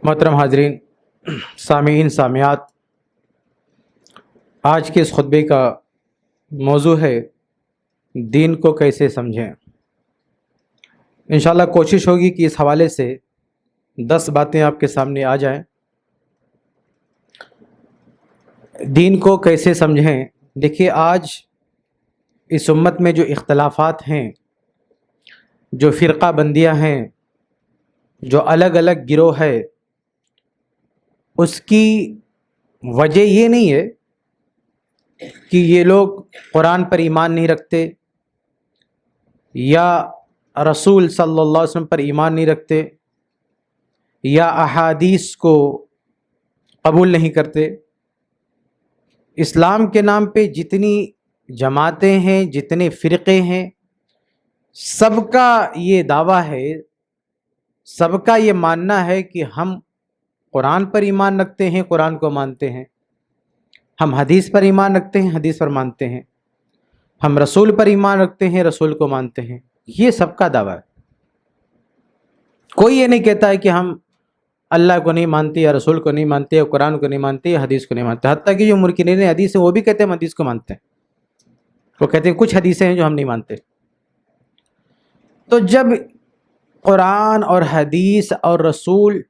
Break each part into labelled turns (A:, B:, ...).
A: محترم حاضرین، سامعین سامعات، آج کے اس خطبے کا موضوع ہے دین کو کیسے سمجھیں۔ انشاءاللہ کوشش ہوگی کہ اس حوالے سے 10 باتیں آپ کے سامنے آ جائیں۔ دین کو کیسے سمجھیں؟ دیکھیے، آج اس امت میں جو اختلافات ہیں، جو فرقہ بندیاں ہیں، جو الگ الگ گروہ ہے، اس کی وجہ یہ نہیں ہے کہ یہ لوگ قرآن پر ایمان نہیں رکھتے یا رسول صلی اللہ علیہ وسلم پر ایمان نہیں رکھتے یا احادیث کو قبول نہیں کرتے۔ اسلام کے نام پہ جتنی جماعتیں ہیں، جتنے فرقے ہیں، سب کا یہ دعویٰ ہے، سب کا یہ ماننا ہے کہ ہم قرآن پر ایمان رکھتے ہیں، قرآن کو مانتے ہیں، ہم حدیث پر ایمان رکھتے ہیں، حدیث پر مانتے ہیں، ہم رسول پر ایمان رکھتے ہیں، رسول کو مانتے ہیں۔ یہ سب کا دعویٰ ہے۔ کوئی یہ نہیں کہتا ہے کہ ہم اللہ کو نہیں مانتے یا رسول کو نہیں مانتے یا قرآن کو نہیں مانتے یا حدیث کو نہیں مانتے۔ حتیٰ کہ جو منکرین حدیث ہیں وہ بھی کہتے ہیں ہم حدیث کو مانتے ہیں، وہ کہتے ہیں کچھ حدیثیں ہیں جو ہم نہیں مانتے۔ تو جب قرآن اور حدیث اور رسول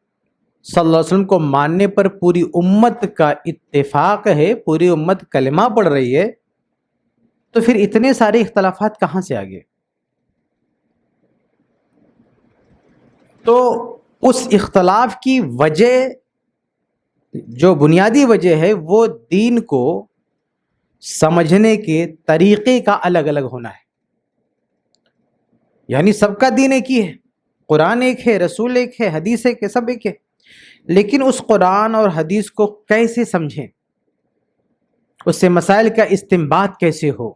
A: صلی اللہ علیہ وسلم کو ماننے پر پوری امت کا اتفاق ہے، پوری امت کلمہ پڑھ رہی ہے، تو پھر اتنے سارے اختلافات کہاں سے آ گئے؟ تو اس اختلاف کی وجہ، جو بنیادی وجہ ہے، وہ دین کو سمجھنے کے طریقے کا الگ الگ ہونا ہے۔ یعنی سب کا دین ایک ہی ہے، قرآن ایک ہے، رسول ایک ہے، حدیث ایک ہے، سب ایک ہے، لیکن اس قرآن اور حدیث کو کیسے سمجھیں، اس سے مسائل کا استنباط کیسے ہو،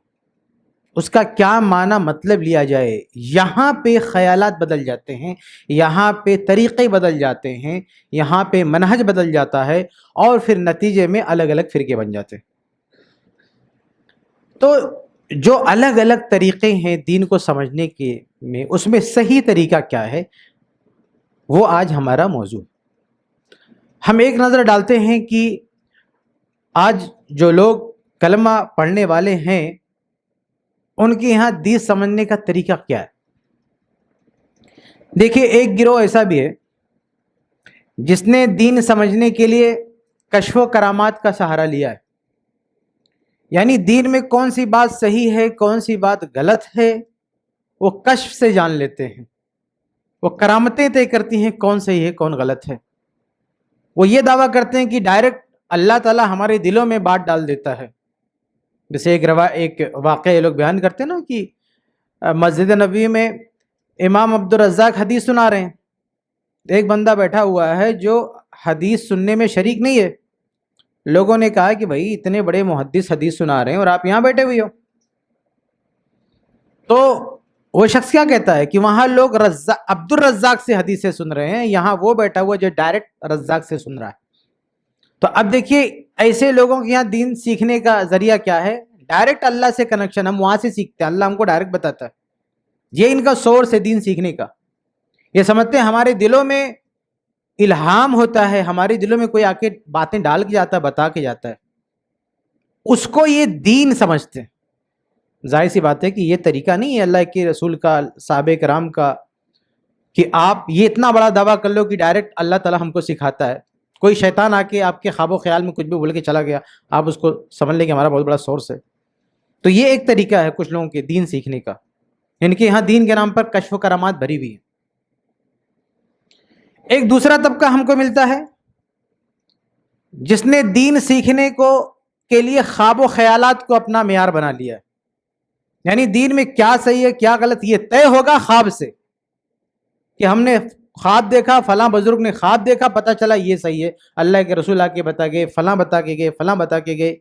A: اس کا کیا معنی مطلب لیا جائے، یہاں پہ خیالات بدل جاتے ہیں، یہاں پہ طریقے بدل جاتے ہیں، یہاں پہ منہج بدل جاتا ہے، اور پھر نتیجے میں الگ الگ فرقے بن جاتے ہیں۔ تو جو الگ الگ طریقے ہیں دین کو سمجھنے کے میں، اس میں صحیح طریقہ کیا ہے، وہ آج ہمارا موضوع ہے۔ ہم ایک نظر ڈالتے ہیں کہ آج جو لوگ کلمہ پڑھنے والے ہیں، ان کے یہاں دین سمجھنے کا طریقہ کیا ہے۔ دیکھیے، ایک گروہ ایسا بھی ہے جس نے دین سمجھنے کے لیے کشف و کرامات کا سہارا لیا ہے۔ یعنی دین میں کون سی بات صحیح ہے، کون سی بات غلط ہے، وہ کشف سے جان لیتے ہیں، وہ کرامتیں طے کرتی ہیں کون صحیح ہے کون غلط ہے۔ وہ یہ دعویٰ کرتے ہیں کہ ڈائریکٹ اللہ تعالیٰ ہمارے دلوں میں بات ڈال دیتا ہے۔ جیسے ایک واقعہ یہ لوگ بیان کرتے ہیں نا کہ مسجد نبوی میں امام عبدالرزاق حدیث سنا رہے ہیں، ایک بندہ بیٹھا ہوا ہے جو حدیث سننے میں شریک نہیں ہے۔ لوگوں نے کہا کہ بھائی اتنے بڑے محدث حدیث سنا رہے ہیں اور آپ یہاں بیٹھے ہوئے ہو۔ تو وہ شخص کیا کہتا ہے کہ وہاں لوگ عبدالرزاق سے حدیثیں سن رہے ہیں، یہاں وہ بیٹھا ہوا جو ڈائریکٹ رزاق سے سن رہا ہے۔ تو اب دیکھیے، ایسے لوگوں کے یہاں دین سیکھنے کا ذریعہ کیا ہے؟ ڈائریکٹ اللہ سے کنیکشن، ہم وہاں سے سیکھتے ہیں، اللہ ہم کو ڈائریکٹ بتاتا ہے۔ یہ ان کا سورس ہے دین سیکھنے کا۔ یہ سمجھتے ہیں ہمارے دلوں میں الہام ہوتا ہے، ہمارے دلوں میں کوئی آ کے باتیں ڈال کے جاتا ہے، بتا کے جاتا ہے، اس کو یہ دین سمجھتے ہیں۔ ظاہر سی بات ہے کہ یہ طریقہ نہیں ہے اللہ کے رسول کا، صحابہ کرام کا، کہ آپ یہ اتنا بڑا دعویٰ کر لو کہ ڈائریکٹ اللہ تعالیٰ ہم کو سکھاتا ہے۔ کوئی شیطان آ کے آپ کے خواب و خیال میں کچھ بھی بول کے چلا گیا، آپ اس کو سمجھ لیں کہ ہمارا بہت بڑا سورس ہے۔ تو یہ ایک طریقہ ہے کچھ لوگوں کے دین سیکھنے کا، ان کے یہاں دین کے نام پر کشف و کرامات بھری ہوئی ہے۔ ایک دوسرا طبقہ ہم کو ملتا ہے جس نے دین سیکھنے کے لیے خواب و خیالات کو اپنا معیار بنا لیا ہے۔ یعنی دین میں کیا صحیح ہے کیا غلط یہ طے ہوگا خواب سے، کہ ہم نے خواب دیکھا، فلاں بزرگ نے خواب دیکھا، پتہ چلا یہ صحیح ہے، اللہ کے رسول آ کے بتا گئے، فلاں بتا کے گئے، فلاں بتا کے گئے۔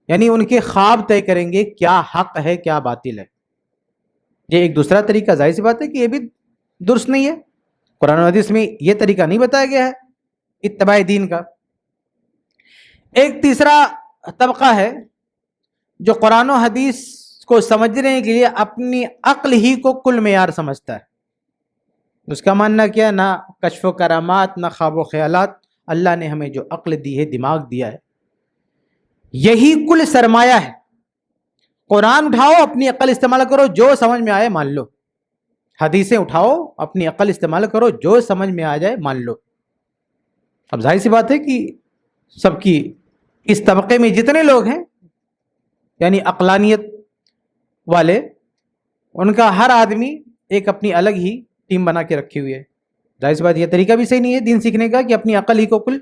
A: یعنی ان کے خواب طے کریں گے کیا حق ہے کیا باطل ہے۔ یہ ایک دوسرا طریقہ، ظاہر سی بات ہے کہ یہ بھی درست نہیں ہے۔ قرآن و حدیث میں یہ طریقہ نہیں بتایا گیا ہے اتباع دین کا۔ ایک تیسرا طبقہ ہے جو قرآن و حدیث کو سمجھنے کے لیے اپنی عقل ہی کو کل معیار سمجھتا ہے۔ اس کا ماننا کیا؟ نہ کشف و کرامات، نہ خواب و خیالات، اللہ نے ہمیں جو عقل دی ہے، دماغ دیا ہے، یہی کل سرمایہ ہے۔ قرآن اٹھاؤ، اپنی عقل استعمال کرو، جو سمجھ میں آئے مان لو۔ حدیثیں اٹھاؤ، اپنی عقل استعمال کرو، جو سمجھ میں آ جائے مان لو۔ اب ظاہر سی بات ہے کہ سب کی اس طبقے میں جتنے لوگ ہیں یعنی عقلانیت والے، ان کا ہر آدمی ایک اپنی الگ ہی ٹیم بنا کے رکھی ہوئی ہے۔ ظاہر سی بات یہ طریقہ بھی صحیح نہیں ہے دین سیکھنے کا کہ اپنی عقل ہی کو کل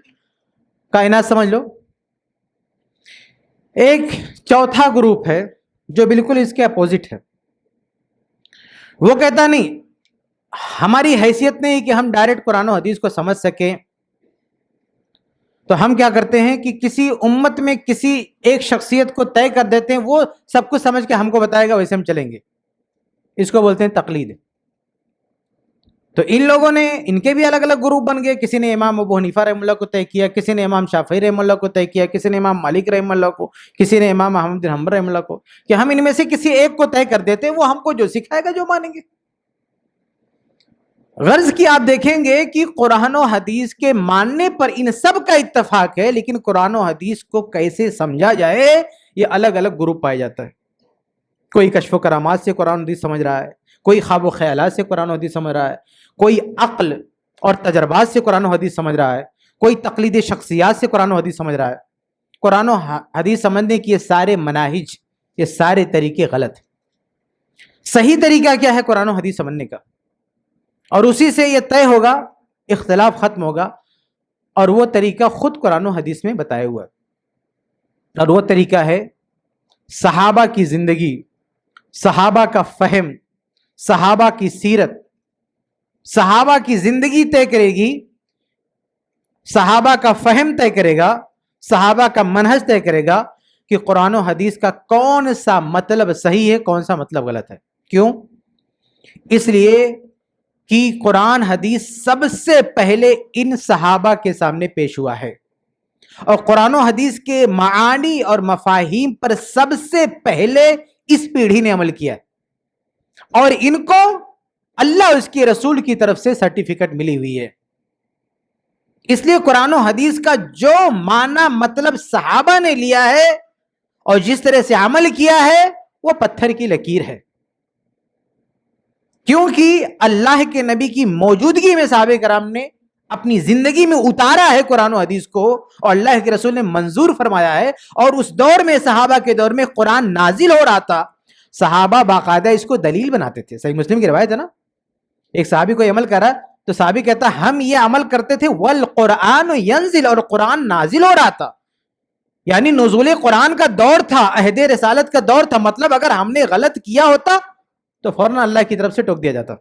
A: کائنات سمجھ لو۔ ایک چوتھا گروپ ہے جو بالکل اس کے اپوزٹ ہے، وہ کہتا نہیں ہماری حیثیت نہیں کہ ہم ڈائریکٹ قرآن و حدیث کو سمجھ سکیں، تو ہم کیا کرتے ہیں کہ کسی امت میں کسی ایک شخصیت کو طے کر دیتے ہیں، وہ سب کچھ سمجھ کے ہم کو بتائے گا، ویسے ہم چلیں گے۔ اس کو بولتے ہیں تقلید۔ تو ان لوگوں نے، ان کے بھی الگ الگ گروپ بن گئے، کسی نے امام ابو حنیفہ رحمہ اللہ کو طے کیا، کسی نے امام شافعی رحمہ اللہ کو طے کیا، کسی نے امام مالک رحمہ اللہ کو، کسی نے امام احمد بن حنبل رحمہ اللہ کو، کہ ہم ان میں سے کسی ایک کو طے کر دیتے ہیں، وہ ہم کو جو سکھائے گا جو مانیں گے۔ غرض کی آپ دیکھیں گے کہ قرآن و حدیث کے ماننے پر ان سب کا اتفاق ہے، لیکن قرآن و حدیث کو کیسے سمجھا جائے یہ الگ الگ گروپ پایا جاتا ہے۔ کوئی کشف و کرامات سے قرآن و حدیث سمجھ رہا ہے، کوئی خواب و خیالات سے قرآن و حدیث سمجھ رہا ہے، کوئی عقل اور تجربات سے قرآن و حدیث سمجھ رہا ہے، کوئی تقلید شخصیات سے قرآن و حدیث سمجھ رہا ہے۔ قرآن و حدیث سمجھنے کی یہ سارے مناہج، یہ سارے طریقے غلط ہیں۔ صحیح طریقہ کیا ہے قرآن و حدیث سمجھنے کا؟ اور اسی سے یہ طے ہوگا، اختلاف ختم ہوگا، اور وہ طریقہ خود قرآن و حدیث میں بتایا ہوا ہے، اور وہ طریقہ ہے صحابہ کی زندگی، صحابہ کا فہم، صحابہ کی سیرت۔ صحابہ کی زندگی طے کرے گی، صحابہ کا فہم طے کرے گا، صحابہ کا منہج طے کرے گا کہ قرآن و حدیث کا کون سا مطلب صحیح ہے، کون سا مطلب غلط ہے۔ کیوں؟ اس لیے کہ قرآن حدیث سب سے پہلے ان صحابہ کے سامنے پیش ہوا ہے، اور قرآن و حدیث کے معانی اور مفاہیم پر سب سے پہلے اس پیڑھی نے عمل کیا ہے، اور ان کو اللہ اس کے رسول کی طرف سے سرٹیفکیٹ ملی ہوئی ہے۔ اس لیے قرآن و حدیث کا جو معنی مطلب صحابہ نے لیا ہے اور جس طرح سے عمل کیا ہے، وہ پتھر کی لکیر ہے، کیونکہ اللہ کے نبی کی موجودگی میں صحابہ کرام نے اپنی زندگی میں اتارا ہے قرآن و حدیث کو، اور اللہ کے رسول نے منظور فرمایا ہے، اور اس دور میں صحابہ کے دور میں قرآن نازل ہو رہا تھا، صحابہ باقاعدہ اس کو دلیل بناتے تھے۔ صحیح مسلم کی روایت ہے نا، ایک صحابی کوئی عمل کرا تو صحابی کہتا ہم یہ عمل کرتے تھے والقرآن ینزل، اور قرآن نازل ہو رہا تھا، یعنی نزول قرآن کا دور تھا، عہد رسالت کا دور تھا، مطلب اگر ہم نے غلط کیا ہوتا تو فوراً اللہ کی طرف سے ٹوک دیا جاتا،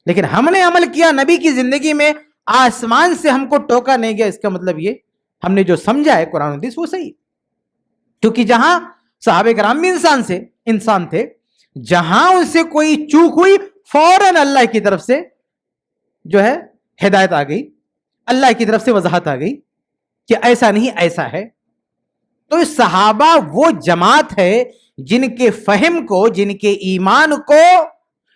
A: لیکن ہم نے عمل کیا نبی کی زندگی میں، آسمان سے ہم کو ٹوکا نہیں گیا، اس کا مطلب یہ ہم نے جو سمجھا ہے قرآن حدیث وہ صحیح، کیونکہ جہاں صحابہ کرام بھی انسان تھے، جہاں ان سے کوئی چوک ہوئی فوراً اللہ کی طرف سے جو ہے ہدایت آ گئی، اللہ کی طرف سے وضاحت آ گئی کہ ایسا نہیں ایسا ہے۔ تو صحابہ وہ جماعت ہے جن کے فہم کو، جن کے ایمان کو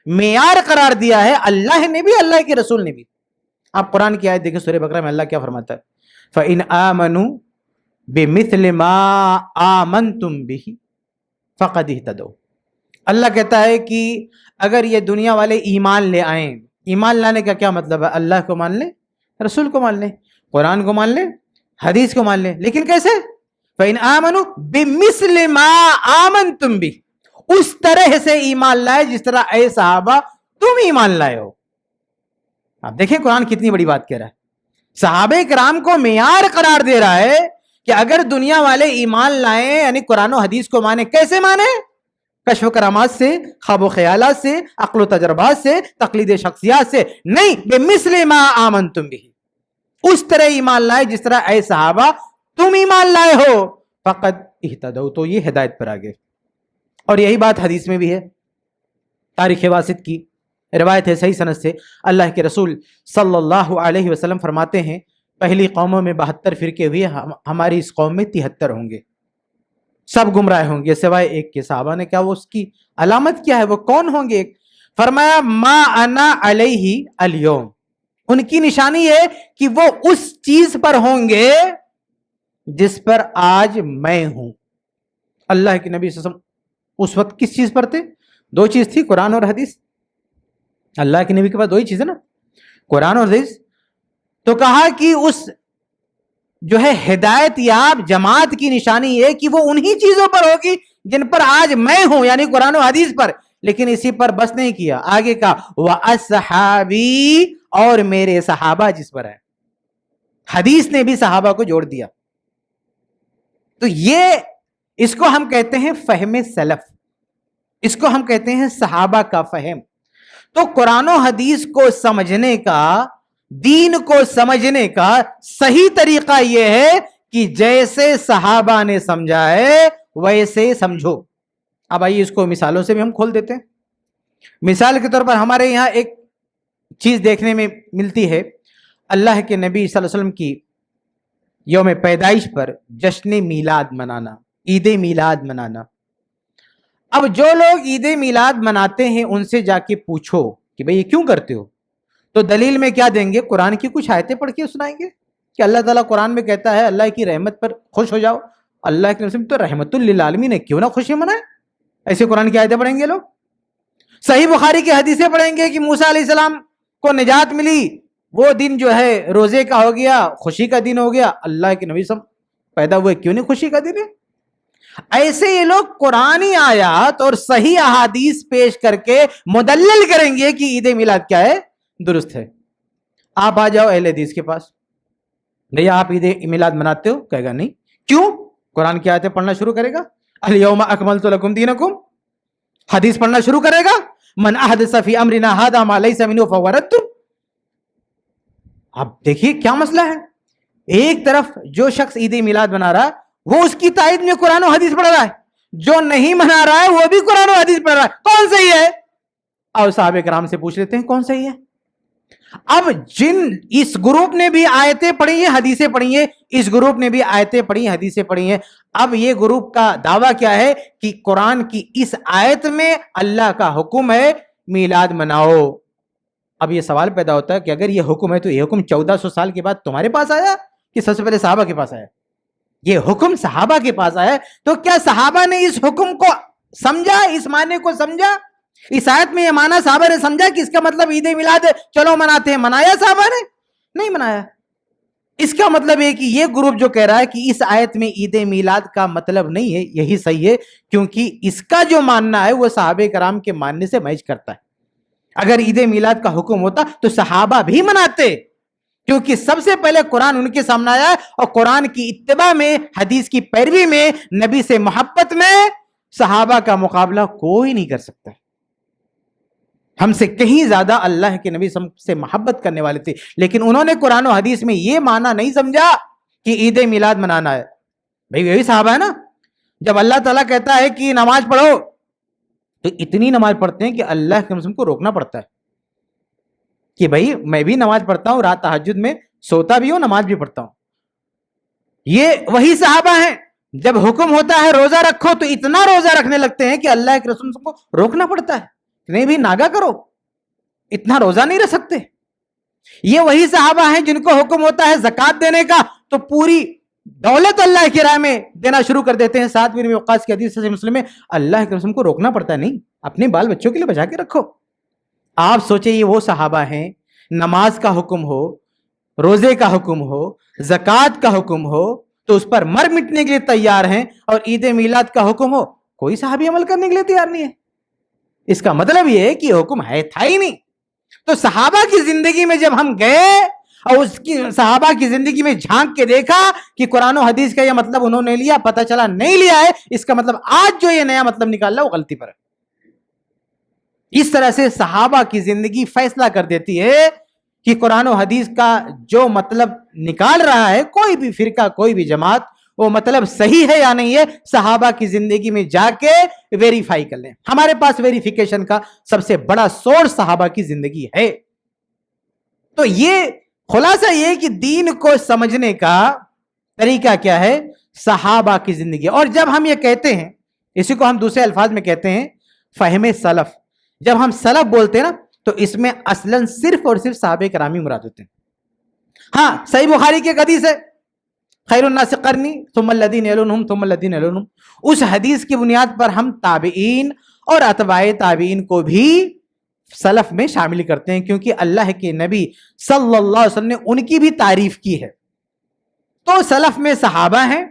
A: معیار قرار دیا ہے اللہ نے بھی، اللہ کے رسول نے بھی۔ آپ قرآن کی آیت دیکھیں سورہ بقرہ میں اللہ کیا فرماتا ہے، فَإِنْ آمَنُوا بِمِثْلِ مَا آمَنْتُمْ بِهِ فَقَدْ اهْتَدَوْا۔ اللہ کہتا ہے کہ اگر یہ دنیا والے ایمان لے آئیں، ایمان لانے کا کیا مطلب ہے؟ اللہ کو مان لیں، رسول کو مان لیں، قرآن کو مان لیں، حدیث کو مان لیں، لیکن کیسے؟ فَإِنْ آمَنُوا بِمِثْلِ مَا آمَنْتُمْ بِهِ، اس طرح سے ایمان لائے جس طرح اے صحابہ تم ایمان لائے ہو۔ آپ دیکھیں قرآن کتنی بڑی بات کہہ رہا ہے، صحابہ کرام کو معیار قرار دے رہا ہے کہ اگر دنیا والے ایمان لائیں یعنی قرآن و حدیث کو مانیں، کیسے مانیں؟ کشف و کرامات سے، خواب و خیالات سے، عقل و تجربات سے، تقلید شخصیات سے نہیں، بِمِثْلِ مَا آمَنْتُمْ بِهِ، اس طرح ایمان لائے جس طرح اے صحابہ تم ایمان لائے ہو، فقد اہتدوا، تو یہ ہدایت پر آگے۔ اور یہی بات حدیث میں بھی ہے، تاریخ واسط کی روایت ہے صحیح سند سے، اللہ کے رسول صلی اللہ علیہ وسلم فرماتے ہیں پہلی قوموں میں 72 فرقے ہوئے، ہماری اس قوم میں 73 ہوں گے، سب گمراہ ہوں گے سوائے ایک کے۔ صحابہ نے کہا وہ اس کی علامت کیا ہے، وہ کون ہوں گے؟ فرمایا ما انا علیہ اليوم، ان کی نشانی ہے کہ وہ اس چیز پر ہوں گے جس پر آج میں ہوں۔ اللہ کے نبی صلی اللہ علیہ وسلم اس وقت کس چیز پر تھے؟ دو چیز تھی، قرآن اور حدیث۔ اللہ کے نبی کے پاس دو ہی چیزیں نا، قرآن اور حدیث۔ تو کہا کہ اس جو ہے ہدایت یاب جماعت کی نشانی یہ کہ وہ انہی چیزوں پر ہوگی جن پر آج میں ہوں، یعنی قرآن و حدیث پر۔ لیکن اسی پر بس نہیں کیا، آگے کہا وَأَصْحَابِي، اور میرے صحابہ جس پر ہے۔ حدیث نے بھی صحابہ کو جوڑ دیا۔ تو یہ اس کو ہم کہتے ہیں فہم سلف، اس کو ہم کہتے ہیں صحابہ کا فہم۔ تو قرآن و حدیث کو سمجھنے کا، دین کو سمجھنے کا صحیح طریقہ یہ ہے کہ جیسے صحابہ نے سمجھا ہے ویسے سمجھو۔ اب آئیے اس کو مثالوں سے بھی ہم کھول دیتے ہیں۔ مثال کے طور پر ہمارے یہاں ایک چیز دیکھنے میں ملتی ہے، اللہ کے نبی صلی اللہ علیہ وسلم کی یوم پیدائش پر جشن میلاد منانا، عید میلاد منانا۔ اب جو لوگ عید میلاد مناتے ہیں ان سے جا کے پوچھو کہ بھئی یہ کیوں کرتے ہو، تو دلیل میں کیا دیں گے؟ قرآن کی کچھ آیتیں پڑھ کے سنائیں گے کہ اللہ تعالیٰ قرآن میں کہتا ہے اللہ کی رحمت پر خوش ہو جاؤ۔ اللہ کے نبی تو رحمت للعالمین ہے، کیوں نہ خوشی منائے؟ ایسے قرآن کی آیتیں پڑھیں گے لوگ۔ صحیح بخاری کی حدیثیں پڑھیں گے کہ موسیٰ علیہ السلام کو نجات ملی، وہ دن جو ہے روزے کا ہو گیا، خوشی کا دن ہو گیا۔ اللہ کے نبی سب پیدا ہوئے، کیوں نہیں خوشی کا دن ہے؟ ایسے یہ لوگ قرآنی آیات اور صحیح احادیث پیش کر کے مدلل کریں گے کہ عید میلاد کیا ہے، درست ہے۔ آپ آ جاؤ اہل حدیث کے پاس، بھیا آپ عید میلاد مناتے ہو؟ کہے گا نہیں۔ کیوں؟ قرآن کی آیتیں پڑھنا شروع کرے گا، الیوم اکملت لکم دینکم، حدیث پڑھنا شروع کرے گا، من احدث فی امرنا ھذا ما لیس منہ فہو رد۔ اب دیکھیے کیا مسئلہ ہے، ایک طرف جو شخص عید میلاد منا رہا ہے وہ اس کی تائید میں قرآن و حدیث پڑھ رہا ہے، جو نہیں منا رہا ہے وہ بھی قرآن و حدیث پڑھ رہا ہے، کون صحیح ہے؟ اور صحابہ کرام سے پوچھ لیتے ہیں کون صحیح ہے۔ اب جن اس گروپ نے بھی آیتیں پڑھی ہیں، حدیثیں پڑھی ہیں، اس گروپ نے بھی آیتیں پڑھی ہیں، حدیثیں پڑھی ہیں۔ اب یہ گروپ کا دعویٰ کیا ہے کہ قرآن کی اس آیت میں اللہ کا حکم ہے میلاد مناؤ۔ اب یہ سوال پیدا ہوتا ہے کہ اگر یہ حکم ہے تو یہ حکم 1400 سال کے بعد تمہارے پاس آیا کہ سب سے پہلے صحابہ کے پاس آیا؟ یہ حکم صحابہ کے پاس آیا، تو کیا صحابہ نے اس حکم کو سمجھا، اس معنی کو سمجھا؟ اس آیت میں یہ معنی صحابہ نے سمجھا کہ اس کا مطلب عید میلاد ہے، چلو مناتے ہیں؟ منایا صحابہ نے؟ نہیں منایا۔ اس کا مطلب ہے کہ یہ گروپ جو کہہ رہا ہے کہ اس آیت میں عید میلاد کا مطلب نہیں ہے، یہی صحیح ہے، کیونکہ اس کا جو ماننا ہے وہ صحابہ کرام کے ماننے سے میچ کرتا ہے۔ اگر عید میلاد کا حکم ہوتا تو صحابہ بھی مناتے، کیونکہ سب سے پہلے قرآن ان کے سامنے آیا، اور قرآن کی اتباع میں، حدیث کی پیروی میں، نبی سے محبت میں صحابہ کا مقابلہ کوئی نہیں کر سکتا۔ ہم سے کہیں زیادہ اللہ کے نبی سے محبت کرنے والے تھے، لیکن انہوں نے قرآن و حدیث میں یہ معنی نہیں سمجھا کہ عید میلاد منانا ہے۔ بھئی یہی صحابہ ہے نا، جب اللہ تعالیٰ کہتا ہے کہ نماز پڑھو تو اتنی نماز پڑھتے ہیں کہ اللہ کے رسول کو روکنا پڑتا ہے کہ بھئی میں بھی نماز پڑھتا ہوں، رات تہجد میں سوتا بھی ہوں، نماز بھی پڑھتا ہوں۔ یہ وہی صحابہ ہیں، جب حکم ہوتا ہے روزہ رکھو تو اتنا روزہ رکھنے لگتے ہیں کہ اللہ کے رسول کو روکنا پڑتا ہے، نہیں بھی ناگا کرو، اتنا روزہ نہیں رکھ سکتے۔ یہ وہی صحابہ ہیں جن کو حکم ہوتا ہے زکوٰۃ دینے کا تو پوری دولت اللہ کی راہ میں دینا شروع کر دیتے ہیں۔ سعد بن وقاص کی حدیث صحیح مسلم میں اللہ کے رسول کو روکنا پڑتا ہے، نہیں، اپنے بال بچوں کے لیے بچا کے رکھو۔ آپ سوچیں یہ وہ صحابہ ہیں، نماز کا حکم ہو، روزے کا حکم ہو، زکوٰۃ کا حکم ہو تو اس پر مر مٹنے کے لیے تیار ہیں، اور عید میلاد کا حکم ہو کوئی صحابی عمل کرنے کے لیے تیار نہیں ہے۔ اس کا مطلب یہ ہے کہ حکم ہے تھا ہی نہیں۔ تو صحابہ کی زندگی میں جب ہم گئے اور اس کی صحابہ کی زندگی میں جھانک کے دیکھا کہ قرآن و حدیث کا یہ مطلب انہوں نے لیا، پتہ چلا نہیں لیا ہے، اس کا مطلب آج جو یہ نیا مطلب نکال رہا ہے وہ غلطی پر ہے۔ اس طرح سے صحابہ کی زندگی فیصلہ کر دیتی ہے کہ قرآن و حدیث کا جو مطلب نکال رہا ہے کوئی بھی فرقہ، کوئی بھی جماعت، وہ مطلب صحیح ہے یا نہیں ہے، صحابہ کی زندگی میں جا کے ویریفائی کر لیں۔ ہمارے پاس ویریفیکیشن کا سب سے بڑا سورس صحابہ کی زندگی ہے۔ تو یہ خلاصہ یہ کہ دین کو سمجھنے کا طریقہ کیا ہے؟ صحابہ کی زندگی۔ اور جب ہم یہ کہتے ہیں، اسی کو ہم دوسرے الفاظ میں کہتے ہیں فہم سلف، جب ہم سلف بولتے ہیں نا تو اس میں اصلاً صرف اور صرف صحابہ کرامی مراد ہوتے ہیں. ہاں صحیح بخاری کی ایک حدیث ہے خیر الناس قرنی ثم الذین یلونہم ثم الذین یلونہم. اس حدیث کی بنیاد پر ہم تابعین اور اتباع تابعین کو بھی سلف میں شامل کرتے ہیں, کیونکہ اللہ کے نبی صلی اللہ علیہ وسلم نے ان کی بھی تعریف کی ہے. تو سلف میں صحابہ ہیں,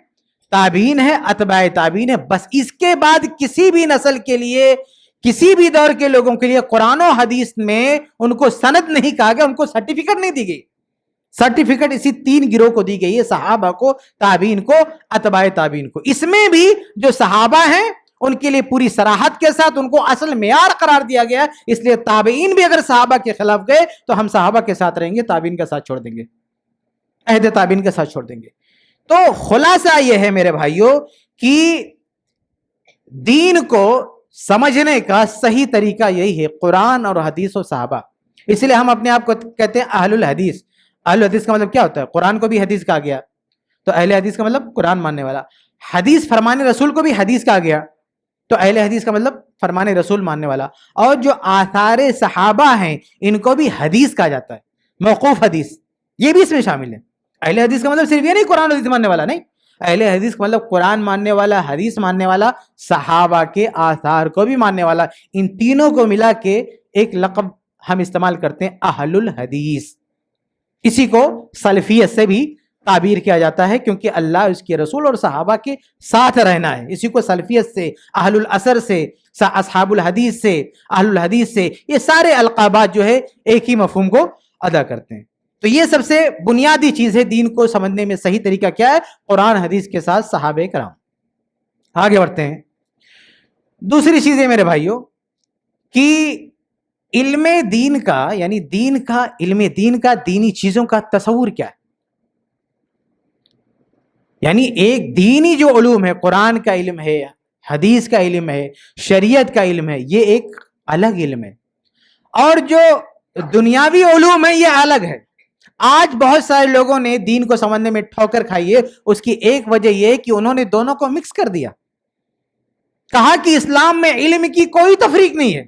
A: تابعین ہے, اتباع تابعین ہے, بس اس کے بعد کسی بھی نسل کے لیے, کسی بھی دور کے لوگوں کے لیے قرآن و حدیث میں ان کو سند نہیں کہا گیا, ان کو سرٹیفکیٹ نہیں دی گئی. سرٹیفکیٹ اسی تین گروہ کو دی گئی ہے, صحابہ کو, تابعین کو, اتباع تابعین کو. اس میں بھی جو صحابہ ہیں ان کے لیے پوری صراحت کے ساتھ ان کو اصل معیار قرار دیا گیا ہے. اس لیے تابعین بھی اگر صحابہ کے خلاف گئے تو ہم صحابہ کے ساتھ رہیں گے, تابعین کا ساتھ چھوڑ دیں گے, عہد تابعین کے ساتھ چھوڑ دیں گے. تو خلاصہ یہ ہے میرے بھائیوں کہ دین کو سمجھنے کا صحیح طریقہ یہی ہے, قرآن اور حدیث و صحابہ. اس لیے ہم اپنے آپ کو کہتے ہیں اہل الحدیث. اہل الحدیث کا مطلب کیا ہوتا ہے؟ قرآن کو بھی حدیث کہا گیا تو اہل حدیث کا مطلب قرآن ماننے والا. حدیث فرمان رسول کو بھی حدیث کہا گیا تو اہل حدیث کا مطلب فرمان رسول ماننے والا. اور جو آثار صحابہ ہیں ان کو بھی حدیث کہا جاتا ہے, موقوف حدیث, یہ بھی اس میں شامل ہے. اہل حدیث کا مطلب صرف یہ نہیں قرآن حدیث ماننے والا, نہیں, اہل حدیث کا مطلب قرآن ماننے والا, حدیث ماننے والا, صحابہ کے آثار کو بھی ماننے والا. ان تینوں کو ملا کے ایک لقب ہم استعمال کرتے ہیں اہل الحدیث. اسی کو سلفیت سے بھی تعبیر کیا جاتا ہے کیونکہ اللہ, اس کے رسول اور صحابہ کے ساتھ رہنا ہے. اسی کو سلفیت سے, اہل الاثر سے, اصحاب الحدیث سے, اہل الحدیث سے, یہ سارے القابات جو ہے ایک ہی مفہوم کو ادا کرتے ہیں. تو یہ سب سے بنیادی چیز ہے دین کو سمجھنے میں. صحیح طریقہ کیا ہے؟ قرآن حدیث کے ساتھ صحابہ کرام. آگے بڑھتے ہیں. دوسری چیز ہے میرے بھائیوں کہ علم دین کا, یعنی دین کا, علم دین کا, دینی چیزوں کا تصور کیا ہے. یعنی ایک دینی جو علوم ہے, قرآن کا علم ہے, حدیث کا علم ہے, شریعت کا علم ہے, یہ ایک الگ علم ہے. اور جو دنیاوی علوم ہے یہ الگ ہے. آج بہت سارے لوگوں نے دین کو سمجھنے میں ٹھوکر کھائی ہے. اس کی ایک وجہ یہ کہ انہوں نے دونوں کو مکس کر دیا. کہا کہ اسلام میں علم کی کوئی تفریق نہیں ہے.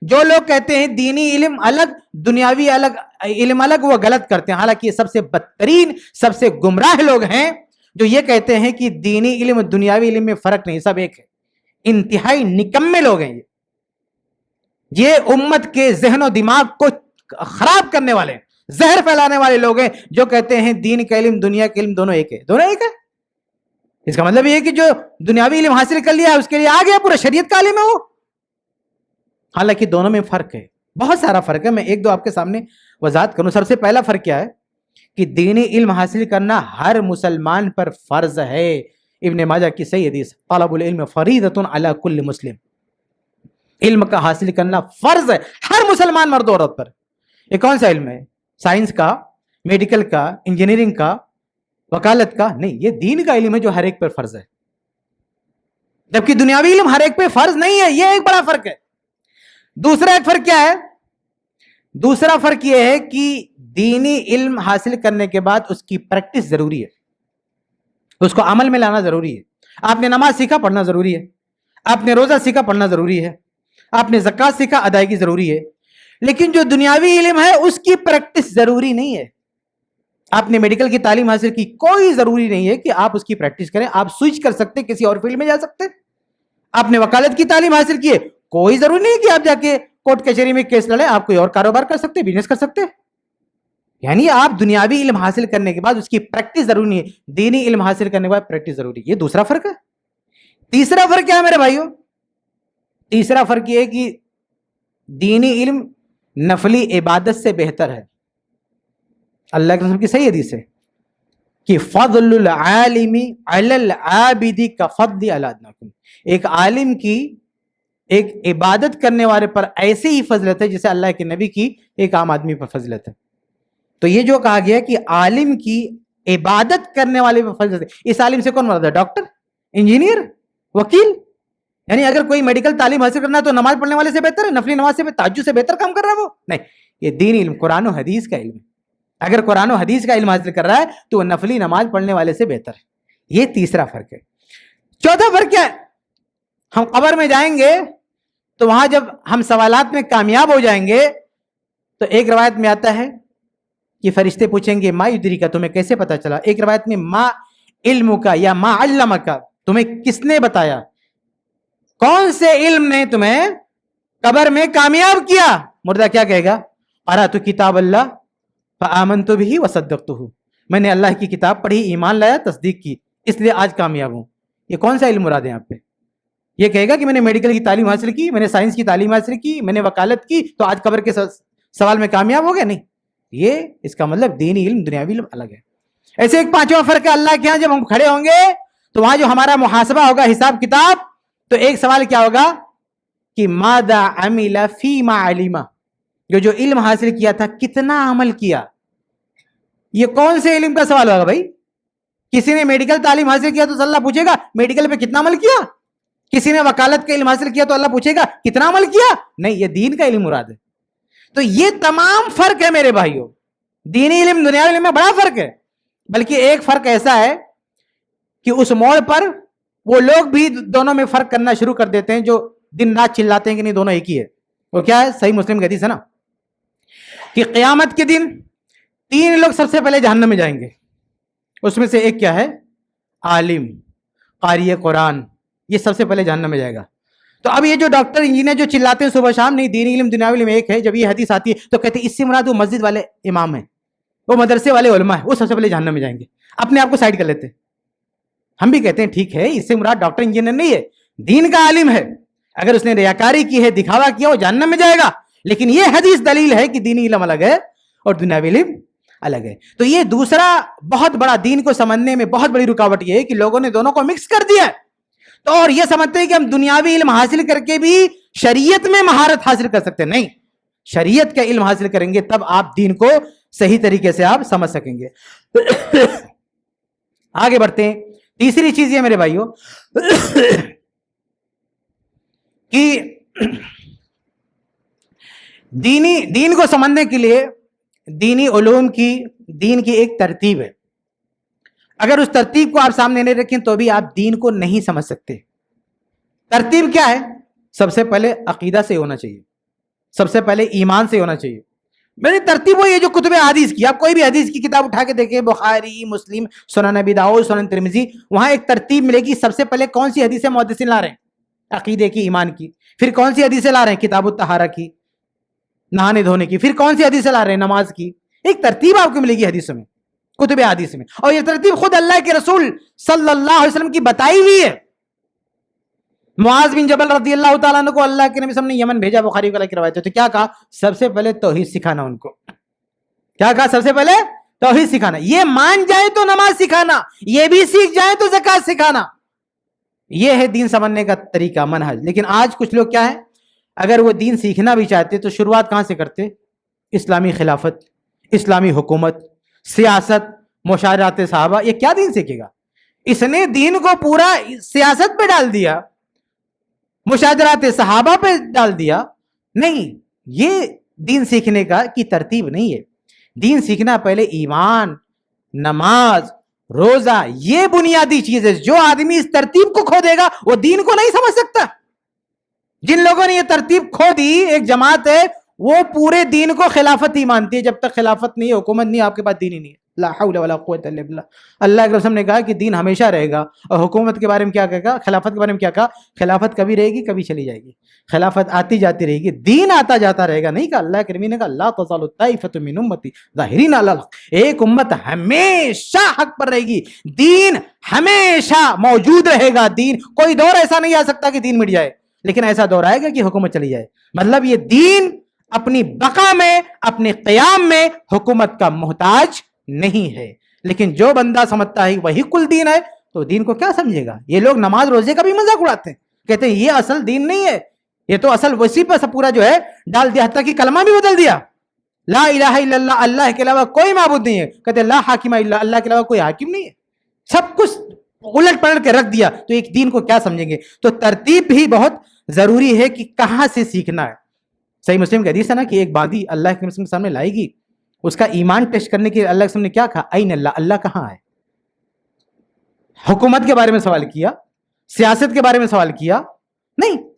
A: جو لوگ کہتے ہیں دینی علم الگ, دنیاوی الگ, علم الگ, وہ غلط کرتے ہیں. حالانکہ یہ سب سے بدترین, سب سے گمراہ لوگ ہیں جو یہ کہتے ہیں کہ دینی علم اور دنیاوی علم میں فرق نہیں, سب ایک ہے. انتہائی نکمے لوگ ہیں یہ امت کے ذہن و دماغ کو خراب کرنے والے, زہر پھیلانے والے لوگ ہیں جو کہتے ہیں دین کا علم, دنیا کا علم دونوں ایک ہے. دونوں ایک ہے اس کا مطلب یہ ہے کہ جو دنیاوی علم حاصل کر لیا ہے اس کے لیے آ گیا, پورا شریعت کا علم ہے وہ. حالانکہ دونوں میں فرق ہے, بہت سارا فرق ہے. میں ایک دو آپ کے سامنے وضاحت کروں. سب سے پہلا فرق کیا ہے کہ دینی علم حاصل کرنا ہر مسلمان پر فرض ہے. ابن ماجہ کی صحیح حدیث, طلب العلم فریضۃ علی کل مسلم. علم کا حاصل کرنا فرض ہے ہر مسلمان مرد و عورت پر. یہ کون سا علم ہے؟ سائنس کا, میڈیکل کا, انجینئرنگ کا, وکالت کا نہیں. یہ دین کا علم ہے جو ہر ایک پر فرض ہے, جبکہ دنیاوی علم ہر ایک پہ فرض نہیں ہے. یہ ایک بڑا فرق ہے. دوسرا ایک فرق کیا ہے؟ دوسرا فرق یہ ہے کہ دینی علم حاصل کرنے کے بعد اس کی پریکٹس ضروری ہے, اس کو عمل میں لانا ضروری ہے. آپ نے نماز سیکھا, پڑھنا ضروری ہے. آپ نے روزہ سیکھا, پڑھنا ضروری ہے. آپ نے زکوٰۃ سیکھا, ادائیگی ضروری ہے. لیکن جو دنیاوی علم ہے اس کی پریکٹس ضروری نہیں ہے. آپ نے میڈیکل کی تعلیم حاصل کی, کوئی ضروری نہیں ہے کہ آپ اس کی پریکٹس کریں. آپ سوئچ کر سکتے, کسی اور فیلڈ میں جا سکتے. آپ نے وکالت کی تعلیم حاصل کی ہے, کوئی ضروری نہیں کہ آپ جا کے کورٹ کچہری میں کیس لڑیں. آپ کوئی اور کاروبار کر سکتے, بزنس کر سکتے. یعنی آپ دنیاوی علم حاصل کرنے کے بعد اس کی پریکٹس ضروری نہیں ہے, دینی علم حاصل کرنے کے بعد پریکٹس ضروری ہے. یہ دوسرا فرق ہے. تیسرا فرق کیا ہے میرے بھائیوں؟ تیسرا فرق یہ ہے کہ دینی علم نفلی عبادت سے بہتر ہے. اللہ کے رسول کی صحیح حدیث ہے کہ فضل العالم علی العابد کفضل علی ادناکم. ایک عالم کی, ایک عبادت کرنے والے پر ایسے ہی فضلت ہے جیسے اللہ کے نبی کی ایک عام آدمی پر فضلت ہے. تو یہ جو کہا گیا کہ عالم کی عبادت کرنے والے پر فضلت ہے, اس عالم سے کون مراد ہے؟ ڈاکٹر, انجینئر, وکیل. یعنی اگر کوئی میڈیکل تعلیم حاصل کرنا ہے تو نماز پڑھنے والے سے بہتر ہے, نفلی نماز سے, تہجد سے بہتر کام کر رہا ہے وہ نہیں. یہ دینی علم قرآن و حدیث کا علم ہے. اگر قرآن و حدیث کا علم حاصل کر رہا ہے تو وہ نفلی نماز پڑھنے والے سے بہتر ہے. یہ تیسرا فرق ہے. چوتھا فرق کیا ہے؟ ہم قبر میں جائیں گے تو وہاں جب ہم سوالات میں کامیاب ہو جائیں گے تو ایک روایت میں آتا ہے کہ فرشتے پوچھیں گے ما یدری کا، تمہیں کیسے پتا چلا؟ ایک روایت میں ما علم کا یا ما علم کا، تمہیں کس نے بتایا، کون سے علم نے تمہیں قبر میں کامیاب کیا؟ مردہ کیا کہے گا؟ قرأت کتاب اللہ فآمنت به وصدقته، میں نے اللہ کی کتاب پڑھی، ایمان لایا، تصدیق کی، اس لیے آج کامیاب ہوں۔ یہ کون سا علم مراد ہے آپ پہ؟ یہ کہے گا کہ میں نے میڈیکل کی تعلیم حاصل کی، میں نے سائنس کی تعلیم حاصل کی، میں نے وکالت کی، تو آج قبر کے سوال میں کامیاب ہو گیا؟ نہیں، یہ اس کا مطلب دینی علم دنیاوی علم الگ ہے۔ ایسے ایک پانچواں فرق ہے، اللہ کے ہاں جب ہم کھڑے ہوں گے تو وہاں جو ہمارا محاسبہ ہوگا، حساب کتاب، تو ایک سوال کیا ہوگا کہ ماذا عمل فیما علم، جو علم حاصل کیا تھا کتنا عمل کیا؟ یہ کون سے علم کا سوال ہوگا بھائی؟ کسی نے میڈیکل تعلیم حاصل کیا تو اللہ پوچھے گا میڈیکل پہ کتنا عمل کیا؟ کسی نے وکالت کا علم حاصل کیا تو اللہ پوچھے گا کتنا عمل کیا؟ نہیں، یہ دین کا علم مراد ہے۔ تو یہ تمام فرق ہے میرے بھائیوں، دینی علم دنیاوی علم میں بڑا فرق ہے۔ بلکہ ایک فرق ایسا ہے کہ اس موڑ پر وہ لوگ بھی دونوں میں فرق کرنا شروع کر دیتے ہیں جو دن رات چلاتے ہیں کہ نہیں دونوں ایک ہی ہے۔ وہ کیا ہے؟ صحیح مسلم کی حدیث ہے نا کہ قیامت کے دن 3 لوگ سب سے پہلے جہنم میں جائیں گے، اس میں سے ایک کیا ہے؟ عالم، قاری قرآن، یہ سب سے پہلے جہنم میں جائے گا۔ تو اب یہ جو ڈاکٹر انجینئر جو چلاتے ہیں صبح شام نہیں دینی علم دنیاوی علم ایک ہے، جب یہ حدیث آتی ہے تو کہتے ہیں اس سے مراد وہ مسجد والے امام ہیں، وہ مدرسے والے علماء ہیں، وہ سب سے پہلے جہنم میں جائیں گے۔ اپنے آپ کو سائڈ کر لیتے ہیں۔ ہم بھی کہتے ہیں ٹھیک ہے، اس سے مراد ڈاکٹر انجینئر نہیں ہے، دین کا عالم ہے، اگر اس نے ریاکاری کی ہے، دکھاوا کیا، وہ جہنم میں جائے گا۔ لیکن یہ حدیث دلیل ہے کہ دینی علم الگ ہے اور دنیاوی علم الگ ہے۔ تو یہ دوسرا بہت بڑا دین کو سمجھنے میں بہت بڑی رکاوٹ یہ ہے کہ لوگوں نے دونوں کو مکس کر دیا ہے، تو اور یہ سمجھتے ہیں کہ ہم دنیاوی علم حاصل کر کے بھی شریعت میں مہارت حاصل کر سکتے ہیں۔ نہیں، شریعت کا علم حاصل کریں گے تب آپ دین کو صحیح طریقے سے آپ سمجھ سکیں گے۔ آگے بڑھتے ہیں۔ تیسری چیز یہ میرے بھائیوں کہ دین کو سمجھنے کے لیے دینی علوم کی دین کی ایک ترتیب ہے، اگر اس ترتیب کو آپ سامنے نہیں رکھیں تو بھی آپ دین کو نہیں سمجھ سکتے۔ ترتیب کیا ہے؟ سب سے پہلے عقیدہ سے ہونا چاہیے، سب سے پہلے ایمان سے ہونا چاہیے۔ میری ترتیب وہ یہ جو کتب حدیث کی، آپ کوئی بھی حدیث کی کتاب اٹھا کے دیکھیں، بخاری، مسلم، سنن ابی داؤد، سنن ترمذی، وہاں ایک ترتیب ملے گی۔ سب سے پہلے کون سی حدیثیں محدثین لا رہے ہیں؟ عقیدے کی، ایمان کی۔ پھر کون سی حدیثیں لا رہے ہیں؟ کتاب الطہارہ کی، نہانے دھونے کی۔ پھر کون سی حدیثیں لا رہے ہیں؟ نماز کی۔ ایک ترتیب آپ کو ملے گی حدیثوں میں، کتب حدیث میں، اور یہ ترتیب خود اللہ کے رسول صلی اللہ علیہ وسلم کی بتائی ہوئی ہے۔ معاذ بن جبل رضی اللہ تعالیٰ عنہ کو اللہ کے نبی صلی اللہ علیہ وسلم نے یمن بھیجا، بخاری وغیرہ کی روایت ہے، تو کیا کہا؟ سب سے پہلے توحید سکھانا ان کو۔ کیا کہا؟ سب سے پہلے توحید سکھانا، یہ مان جائے تو نماز سکھانا، یہ بھی سیکھ جائے تو زکات سکھانا۔ یہ ہے دین سمجھنے کا طریقہ، منہج۔ لیکن آج کچھ لوگ کیا ہے، اگر وہ دین سیکھنا بھی چاہتے تو شروعات کہاں سے کرتے؟ اسلامی خلافت، اسلامی حکومت، سیاست، مشاورات صحابہ۔ یہ کیا دین سیکھے گا؟ اس نے دین کو پورا سیاست پہ ڈال دیا، مشاورات صحابہ پہ ڈال دیا۔ نہیں، یہ دین سیکھنے کی ترتیب نہیں ہے۔ دین سیکھنا پہلے ایمان، نماز، روزہ، یہ بنیادی چیز ہے۔ جو آدمی اس ترتیب کو کھو دے گا وہ دین کو نہیں سمجھ سکتا۔ جن لوگوں نے یہ ترتیب کھو دی، ایک جماعت ہے وہ پورے دین کو خلافت ہی مانتی ہے۔ جب تک خلافت نہیں ہے، حکومت نہیں ہے، آپ کے پاس دین ہی نہیں ہے۔ لا حول ولا قوت الا باللہ۔ اللہ کے رسول نے کہا کہ دین ہمیشہ رہے گا، اور حکومت کے بارے میں کیا کہا؟ خلافت کے بارے میں کیا کہا؟ خلافت کبھی رہے گی، کبھی چلی جائے گی، خلافت آتی جاتی رہے گی، دین آتا جاتا رہے گا۔ نہیں کہا اللہ کے نبی نے کہا لا تزال طائفۃ من امتی ظاہرین علی الحق، ایک امت ہمیشہ حق پر رہے گی، دین ہمیشہ موجود رہے گا۔ دین کوئی دور ایسا نہیں آ سکتا کہ دین مٹ جائے، لیکن ایسا دور آئے گا کہ حکومت چلی جائے۔ مطلب یہ دین اپنی بقا میں، اپنے قیام میں حکومت کا محتاج نہیں ہے۔ لیکن جو بندہ سمجھتا ہے وہی کل دین ہے تو دین کو کیا سمجھے گا؟ یہ لوگ نماز روزے کا بھی مذاق اڑاتے ہیں، کہتے ہیں یہ اصل دین نہیں ہے، یہ تو اصل وسیع پر سب پورا جو ہے ڈال دیا، حتیٰ کہ کلمہ بھی بدل دیا۔ لا الہ الا اللہ، اللہ کے علاوہ کوئی معبود نہیں ہے، کہتے لا حاکم الا اللہ، کے علاوہ کوئی حاکم نہیں ہے، سب کچھ الٹ پلٹ کے رکھ دیا، تو ایک دین کو کیا سمجھیں گے؟ تو ترتیب بھی بہت ضروری ہے کہ کہاں سے سیکھنا ہے۔ صحیح مسلم کی حدیث ہے نا کہ ایک باندی اللہ کے مسلم کے سامنے لائے گی، اس کا ایمان ٹیسٹ کرنے کے لیے اللہ کے سامنے کیا کہا؟ این اللہ، اللہ کہاں ہے؟ حکومت کے بارے میں سوال کیا، سیاست کے بارے میں سوال کیا نہیں،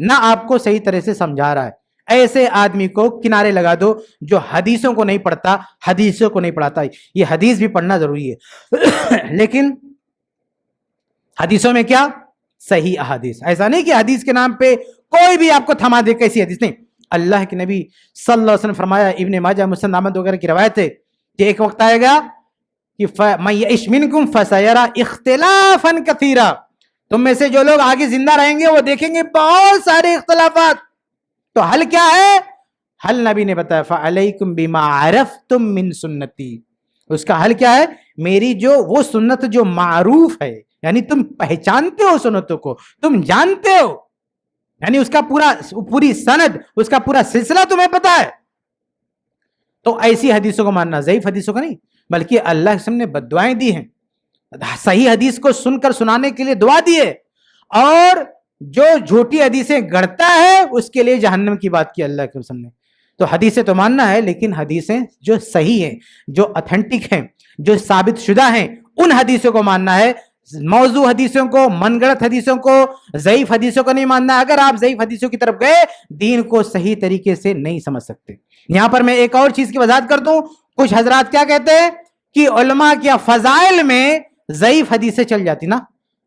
A: نہ آپ کو صحیح طرح سے سمجھا رہا ہے. ایسے آدمی کو کنارے لگا دو جو حدیثوں کو نہیں پڑھتا, حدیثوں کو نہیں پڑھاتا. یہ حدیث بھی پڑھنا ضروری ہے لیکن حدیثوں میں کیا؟ صحیح احادیث. ایسا نہیں کہ حدیث کے نام پہ کوئی بھی آپ کو تھما دے, کیسی حدیث نہیں. اللہ کے نبی صلی اللہ علیہ وسلم فرمایا, ابن ماجہ, مسند احمد وغیرہ کی روایت ہے کہ ایک وقت آئے گا کہ مَن یعش منکم فسیری اختلافا کثیرا, تم میں سے جو لوگ آگے زندہ رہیں گے وہ دیکھیں گے بہت سارے اختلافات. تو حل کیا ہے؟ حل نبی نے بتایا فعلیکم بما عرفتم من سنتی. اس کا حل کیا ہے؟ میری جو وہ سنت جو معروف ہے, یعنی تم پہچانتے ہو سنتوں کو, تم جانتے ہو, یعنی اس کا پوری سند, اس کا پورا سلسلہ تمہیں پتا ہے. تو ایسی حدیثوں کو ماننا, ضعیف حدیثوں کا نہیں. بلکہ اللہ کے نے بد دعائیں دی ہیں, صحیح حدیث کو سن کر سنانے کے لیے دعا دی ہے, اور جو جھوٹی حدیثیں گڑھتا ہے اس کے لیے جہنم کی بات کی اللہ کے رسول نے. تو حدیثیں تو ماننا ہے, لیکن حدیثیں جو صحیح ہیں, جو اتھینٹک ہیں, جو ثابت شدہ ہیں, ان حدیثوں کو ماننا ہے. موضوع حدیثوں کو, من گڑت حدیثوں کو, ضعیف حدیثوں کو نہیں ماننا. اگر آپ ضعیف حدیثوں کی طرف گئے, دین کو صحیح طریقے سے نہیں سمجھ سکتے. یہاں پر میں ایک اور چیز کی وضاحت کر دوں. کچھ حضرات کیا کہتے ہیں کہ علماء کے فضائل میں ضعیف حدیثیں چل جاتی. نا,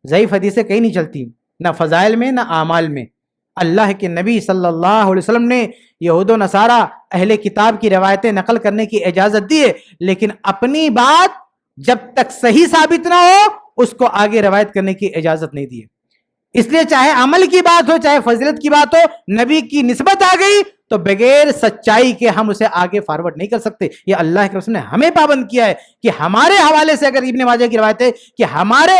A: ضعیف حدیثیں کہیں نہیں چلتی, نہ فضائل میں نہ اعمال میں. اللہ کے نبی صلی اللہ علیہ وسلم نے یہود و نصارہ اہل کتاب کی روایتیں نقل کرنے کی اجازت دی ہے, لیکن اپنی بات جب تک صحیح ثابت نہ ہو اس کو آگے روایت کرنے کی اجازت نہیں دی ہے. اس لیے چاہے عمل کی بات ہو, چاہے فضیلت کی بات ہو, نبی کی نسبت آ گئی تو بغیر سچائی کے ہم اسے آگے فارورڈ نہیں کر سکتے. یہ اللہ کے رسول نے ہمیں پابند کیا ہے کہ ہمارے حوالے سے, اگر ابن ماجہ کی روایت ہے کہ ہمارے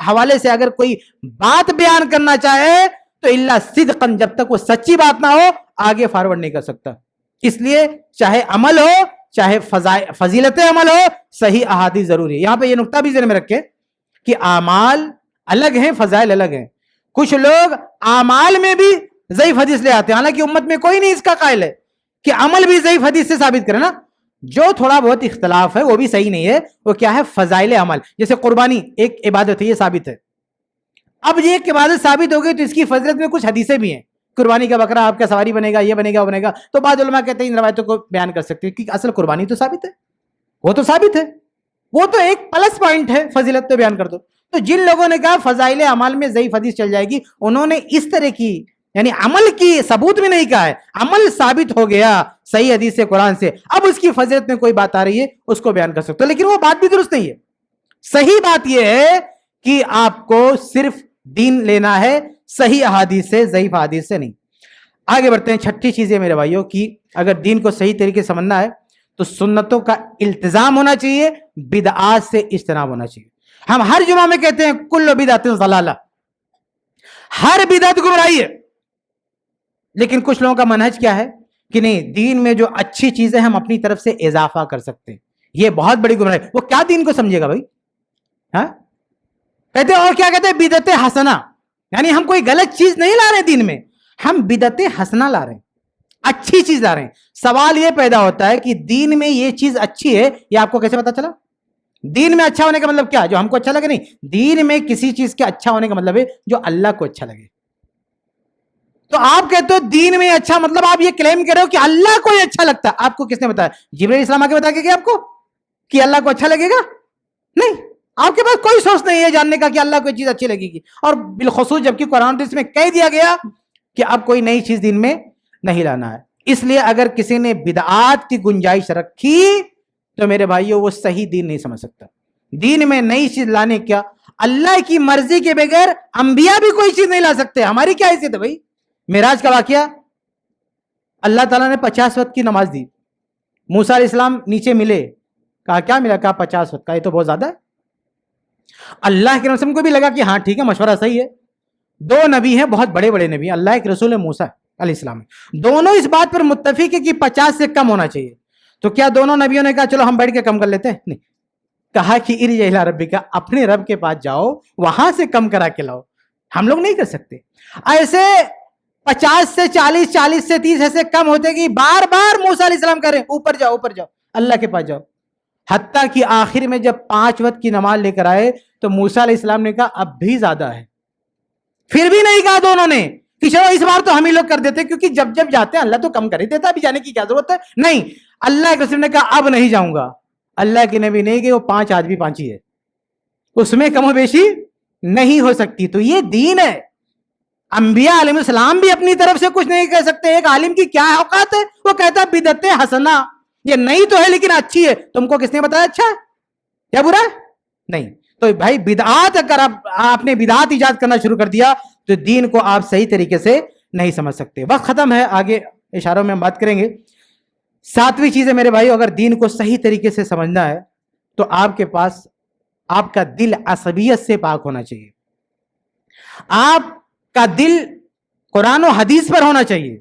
A: حوالے سے اگر کوئی بات بیان کرنا چاہے تو اللہ صدقاً, جب تک وہ سچی بات نہ ہو آگے فارورڈ نہیں کر سکتا. اس لیے چاہے عمل ہو, چاہے فضیلت عمل ہو, صحیح احادیث ضروری ہے. یہاں پہ یہ نقطہ بھی ذہن میں رکھے کہ اعمال الگ ہیں, فضائل الگ ہیں. کچھ لوگ اعمال میں بھی ضعیف حدیث لے آتے ہیں, حالانکہ امت میں کوئی نہیں اس کا قائل ہے کہ عمل بھی ضعیف حدیث سے ثابت کرے. نا, جو تھوڑا بہت اختلاف ہے وہ بھی صحیح نہیں ہے. وہ کیا ہے؟ فضائل عمل. جیسے قربانی ایک عبادت ہے, یہ ثابت ہے. اب یہ ایک عبادت ثابت ہو گئی تو اس کی فضیلت میں کچھ حدیثیں بھی ہیں. قربانی کا بکرا آپ کا سواری بنے گا, یہ بنے گا, وہ بنے گا. تو بعض علماء کہتے ہیں ان روایتوں کو بیان کر سکتے ہیں کیونکہ اصل قربانی تو ثابت ہے, وہ تو ثابت ہے, وہ تو ایک پلس پوائنٹ ہے, فضیلت تو بیان کر دو. تو جن لوگوں نے کہا فضائل اعمال میں ضعیف حدیث چل جائے گی, انہوں نے اس طرح کی, یعنی عمل کی ثبوت میں نہیں کہا ہے, عمل ثابت ہو گیا صحیح حدیث سے, قرآن سے, اب اس کی فضیلت میں کوئی بات آ رہی ہے اس کو بیان کر سکتے ہو. لیکن وہ بات بھی درست نہیں ہے. صحیح بات یہ ہے کہ آپ کو صرف دین لینا ہے صحیح احادیث سے, ضعیف احادیث سے نہیں. آگے بڑھتے ہیں. چھٹی چیز ہے میرے بھائیوں کی, اگر دین کو صحیح طریقے سے سمجھنا ہے تو سنتوں کا التزام ہونا چاہیے, بدعات سے اجتناب ہونا چاہیے. ہم ہر جمعہ میں کہتے ہیں کل بدعت ضلالہ, ہر بدعت گمراہی ہے. لیکن کچھ لوگوں کا منہج کیا ہے کہ نہیں, دین میں جو اچھی چیزیں ہم اپنی طرف سے اضافہ کر سکتے ہیں, یہ بہت بڑی گمراہی. وہ کیا دین کو سمجھے گا بھائی؟ ہاں, کہتے ہیں, اور کیا کہتے ہیں, بدعت حسنہ, یعنی ہم کوئی غلط چیز نہیں لا رہے دین میں, ہم بدعت حسنہ لا رہے ہیں, اچھی چیز لا رہے ہیں. سوال یہ پیدا ہوتا ہے کہ دین میں یہ چیز اچھی ہے, یہ آپ کو کیسے پتا چلا؟ دین میں اچھا ہونے کا مطلب کیا؟ جو ہم کو اچھا لگے. نہیں, دین میں کسی چیز کے اچھا ہونے کا مطلب ہے جو اللہ کو اچھا لگے. تو آپ کہتے ہو دین میں اچھا, مطلب آپ یہ کلیم کر رہے ہو کہ اللہ کو یہ اچھا لگتا ہے. آپ کو کس نے بتایا؟ جبرائیل السلام آ کے بتا کے گیا آپ کو کہ اللہ کو اچھا لگے گا؟ نہیں, آپ کے پاس کوئی سورس نہیں ہے جاننے کا کہ اللہ کو یہ چیز اچھی لگے گی. اور بالخصوص جبکہ قرآن میں کہہ دیا گیا کہ اب کوئی نئی چیز دین میں نہیں لانا ہے. اس لیے اگر کسی نے بدعات کی گنجائش رکھی تو میرے بھائیوں وہ صحیح دین نہیں سمجھ سکتا. دین میں نئی چیز لانے کیا, اللہ کی مرضی کے بغیر انبیاء بھی کوئی چیز نہیں لا سکتے. ہماری کیا حیثیت ہے بھائی؟ معراج کا واقعہ, اللہ تعالیٰ نے 50 وقت کی نماز دی. موسیٰ علیہ السلام نیچے ملے, کہا کیا ملا؟ کہا 50 وقت کا, یہ تو بہت زیادہ ہے. اللہ کے رسول کو بھی لگا کہ ہاں ٹھیک ہے, مشورہ صحیح ہے. دو نبی ہیں, بہت بڑے بڑے نبی, اللہ کے رسول موسیٰ علیہ السلام, دونوں اس بات پر متفق ہے کہ 50 سے کم ہونا چاہیے. تو کیا دونوں نبیوں نے کہا چلو ہم بیٹھ کے کم کر لیتے ہیں؟ نہیں, کہا کہ ارجع الی ربک, اپنے رب کے پاس جاؤ, وہاں سے کم کرا کے لاؤ. ہم لوگ نہیں کر سکتے. ایسے 50 سے 40, 40 سے 30 ایسے کم ہوتے کہ بار بار موسیٰ علیہ السلام کہہ رہے ہیں اوپر جاؤ, اوپر جاؤ, اللہ کے پاس جاؤ. حتیٰ کہ آخر میں جب 5 وقت کی نماز لے کر آئے تو موسیٰ علیہ السلام نے کہا اب بھی زیادہ ہے. پھر بھی نہیں کہا دونوں نے, کہ چلو اس بار تو ہم ہی لوگ کر دیتے کیونکہ جب جب جاتے ہیں اللہ تو کم کر ہی دیتا ہے, ابھی جانے کی کیا ضرورت ہے. نہیں, اللہ کے رسول نے کہا اب نہیں جاؤں گا. اللہ کے نبی نہیں کہ وہ 5 آج بھی 5 ہی ہے, اس میں کم و بیشی نہیں ہو سکتی. تو یہ دین ہے. انبیاء علیہ السلام بھی اپنی طرف سے کچھ نہیں کہہ سکتے. ایک عالم کی کیا اوقات ہے, وہ کہتا ہے بدعت حسنہ, یہ نہیں تو ہے لیکن اچھی ہے. تم کو کس نے بتایا اچھا ہے یا برا ہے؟ نہیں. تو بھائی بدعات, اگر آپ نے بدعات ایجاد کرنا شروع کر دیا تو دین کو آپ صحیح طریقے سے نہیں سمجھ سکتے. وقت ختم ہے, آگے اشاروں میں ہم بات کریں گے. 7ویں چیز ہے میرے بھائی, اگر دین کو صحیح طریقے سے سمجھنا ہے تو آپ کے پاس آپ کا دل عصبیت سے پاک ہونا چاہیے. آپ کا دل قرآن و حدیث پر ہونا چاہیے.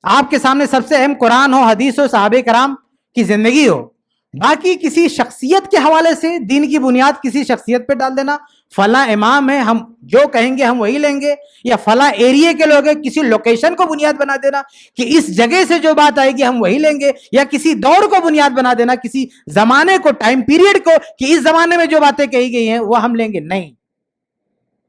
A: آپ کے سامنے سب سے اہم قرآن ہو, حدیث ہو, صحابہ کرام کی زندگی ہو. باقی کسی شخصیت کے حوالے سے دین کی بنیاد کسی شخصیت پہ ڈال دینا, فلاں امام ہے ہم جو کہیں گے ہم وہی لیں گے, یا فلاں ایریے کے لوگ ہیں کسی لوکیشن کو بنیاد بنا دینا کہ اس جگہ سے جو بات آئے گی ہم وہی لیں گے, یا کسی دور کو بنیاد بنا دینا, کسی زمانے کو, ٹائم پیریڈ کو, کہ اس زمانے میں جو باتیں کہی گئی ہیں وہ ہم لیں گے. نہیں,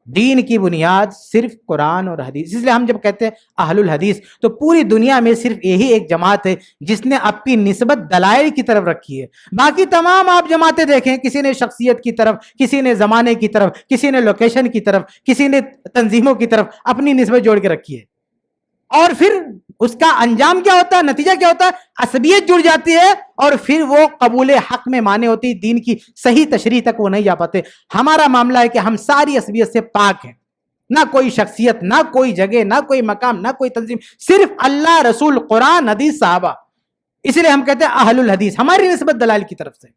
A: دین کی بنیاد صرف قرآن اور حدیث. اس لیے ہم جب کہتے ہیں اہل الحدیث تو پوری دنیا میں صرف یہی ایک جماعت ہے جس نے اپنی نسبت دلائل کی طرف رکھی ہے. باقی تمام آپ جماعتیں دیکھیں, کسی نے شخصیت کی طرف, کسی نے زمانے کی طرف, کسی نے لوکیشن کی طرف, کسی نے تنظیموں کی طرف اپنی نسبت جوڑ کے رکھی ہے. اور پھر اس کا انجام کیا ہوتا ہے, نتیجہ کیا ہوتا ہے, عصبیت جڑ جاتی ہے اور پھر وہ قبول حق میں مانے ہوتی, دین کی صحیح تشریح تک وہ نہیں جا پاتے. ہمارا معاملہ ہے کہ ہم ساری عصبیت سے پاک ہیں, نہ کوئی شخصیت, نہ کوئی جگہ, نہ کوئی مقام, نہ کوئی تنظیم, صرف اللہ, رسول, قرآن, حدیث, صحابہ. اس لیے ہم کہتے ہیں اہل الحدیث, ہماری نسبت دلائل کی طرف سے.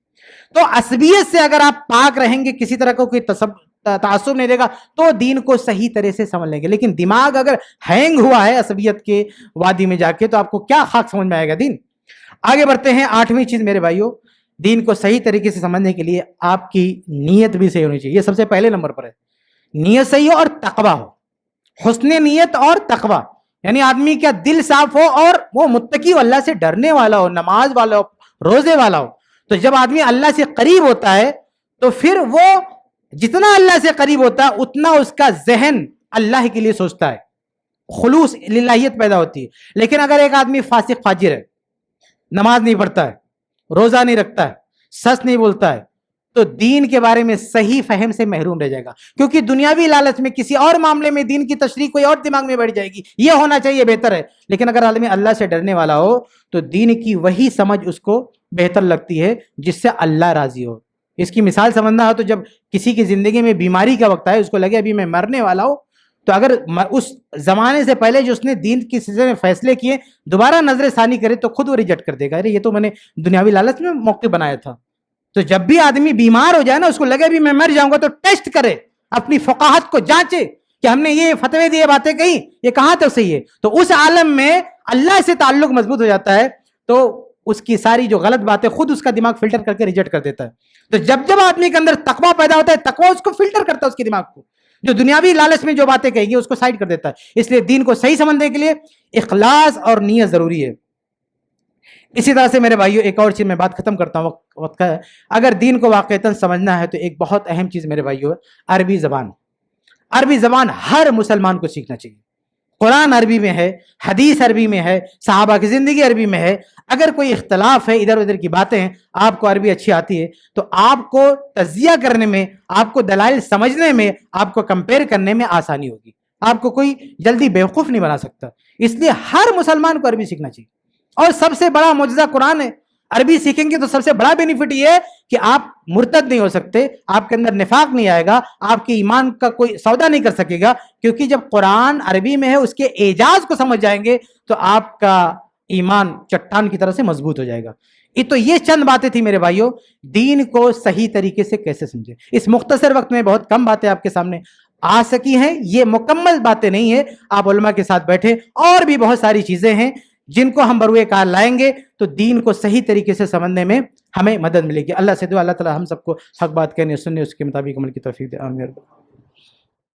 A: تو عصبیت سے اگر آپ پاک رہیں گے, کسی طرح کو کوئی تعصب نہیں دے گا, تو دین کو صحیح طرح سے سمجھ لیں گے. لیکن دماغ اگر ہینگ ہوا ہے عصبیت کے وادی میں جا کے, تو آپ کو کیا خاک سمجھ میں آئے گا دین. آگے بڑھتے ہیں. 8ویں چیز میرے بھائیوں, دین کو صحیح طریقے سے سمجھنے کے لیے آپ کی نیت بھی صحیح ہونی چاہیے. یہ سب سے پہلے نمبر پر ہے. نیت صحیح ہو اور تقویٰ ہو, حسن نیت اور تقویٰ, یعنی آدمی کا دل صاف ہو اور وہ متقی ہو, اللہ سے ڈرنے والا ہو, نماز والا ہو, روزے والا ہو. تو جب آدمی اللہ سے قریب ہوتا ہے تو پھر وہ جتنا اللہ سے قریب ہوتا ہے اتنا اس کا ذہن اللہ کے لیے سوچتا ہے, خلوص للہیت پیدا ہوتی ہے. لیکن اگر ایک آدمی فاسق فاجر ہے, نماز نہیں پڑھتا ہے, روزہ نہیں رکھتا ہے, سچ نہیں بولتا ہے, تو دین کے بارے میں صحیح فہم سے محروم رہ جائے گا. کیونکہ دنیاوی لالچ میں کسی اور معاملے میں دین کی تشریح کوئی اور دماغ میں بیٹھ جائے گی, یہ ہونا چاہیے, بہتر ہے. لیکن اگر آدمی اللہ سے ڈرنے والا ہو تو دین کی وہی سمجھ اس کو بہتر لگتی ہے جس سے اللہ راضی ہو. اس کی مثال سمجھنا ہو تو جب کسی کی زندگی میں بیماری کا وقت آئے, اس کو لگے ابھی میں مرنے والا ہوں, تو اگر اس زمانے سے پہلے جو اس نے دین کی سلسلے میں فیصلے کیے دوبارہ نظر ثانی کرے تو خود وہ ریجیکٹ کر دے گا, ارے یہ تو میں نے دنیاوی لالچ میں موقع بنایا تھا. تو جب بھی آدمی بیمار ہو جائے نا, اس کو لگے ابھی میں مر جاؤں گا, تو ٹیسٹ کرے, اپنی فقاہت کو جانچے کہ ہم نے یہ فتوے دیے, باتیں کہی, یہ کہاں تک صحیح ہے. تو اس عالم میں اللہ سے تعلق مضبوط ہو جاتا ہے, تو اس کی ساری جو غلط باتیں خود اس کا دماغ فلٹر کر کے ریجیکٹ کر دیتا ہے. تو جب جب آدمی کے اندر تقویٰ پیدا ہوتا ہے, تقویٰ اس کو فلٹر کرتا ہے, اس کے دماغ کو, جو دنیاوی لالچ میں جو باتیں کہے گی اس کو سائڈ کر دیتا ہے. اس لیے دین کو صحیح سمجھنے کے لیے اخلاص اور نیت ضروری ہے. اسی طرح سے میرے بھائیوں ایک اور چیز میں بات ختم کرتا ہوں, وقت کا ہے. اگر دین کو واقعتاً سمجھنا ہے تو ایک بہت اہم چیز میرے بھائیوں عربی زبان. عربی زبان ہر مسلمان کو سیکھنا چاہیے. قرآن عربی میں ہے, حدیث عربی میں ہے, صحابہ کی زندگی عربی میں ہے. اگر کوئی اختلاف ہے, ادھر ادھر کی باتیں ہیں, آپ کو عربی اچھی آتی ہے, تو آپ کو تجزیہ کرنے میں, آپ کو دلائل سمجھنے میں, آپ کو کمپیئر کرنے میں آسانی ہوگی. آپ کو کوئی جلدی بیوقوف نہیں بنا سکتا. اس لیے ہر مسلمان کو عربی سیکھنا چاہیے. اور سب سے بڑا معجزہ قرآن ہے. عربی سیکھیں گے تو سب سے بڑا بینیفٹ یہ ہے کہ آپ مرتد نہیں ہو سکتے, آپ کے اندر نفاق نہیں آئے گا, آپ کے ایمان کا کوئی سودا نہیں کر سکے گا. کیونکہ جب قرآن عربی میں ہے, اس کے اعجاز کو سمجھ جائیں گے تو آپ کا ایمان چٹان کی طرح سے مضبوط ہو جائے گا. تو یہ چند باتیں تھی میرے بھائیوں, دین کو صحیح طریقے سے کیسے سمجھیں. اس مختصر وقت میں بہت کم باتیں آپ کے سامنے آ سکی ہیں, یہ مکمل باتیں نہیں ہیں. آپ علماء کے ساتھ بیٹھے, اور بھی بہت ساری چیزیں ہیں جن کو ہم بروئے کار لائیں گے تو دین کو صحیح طریقے سے سمجھنے میں ہمیں مدد ملے گی. اللہ سے دعا اللہ تعالی ہم سب کو حق بات کہنے سننے اس کے مطابق عمل کی توفیق دے. آمین.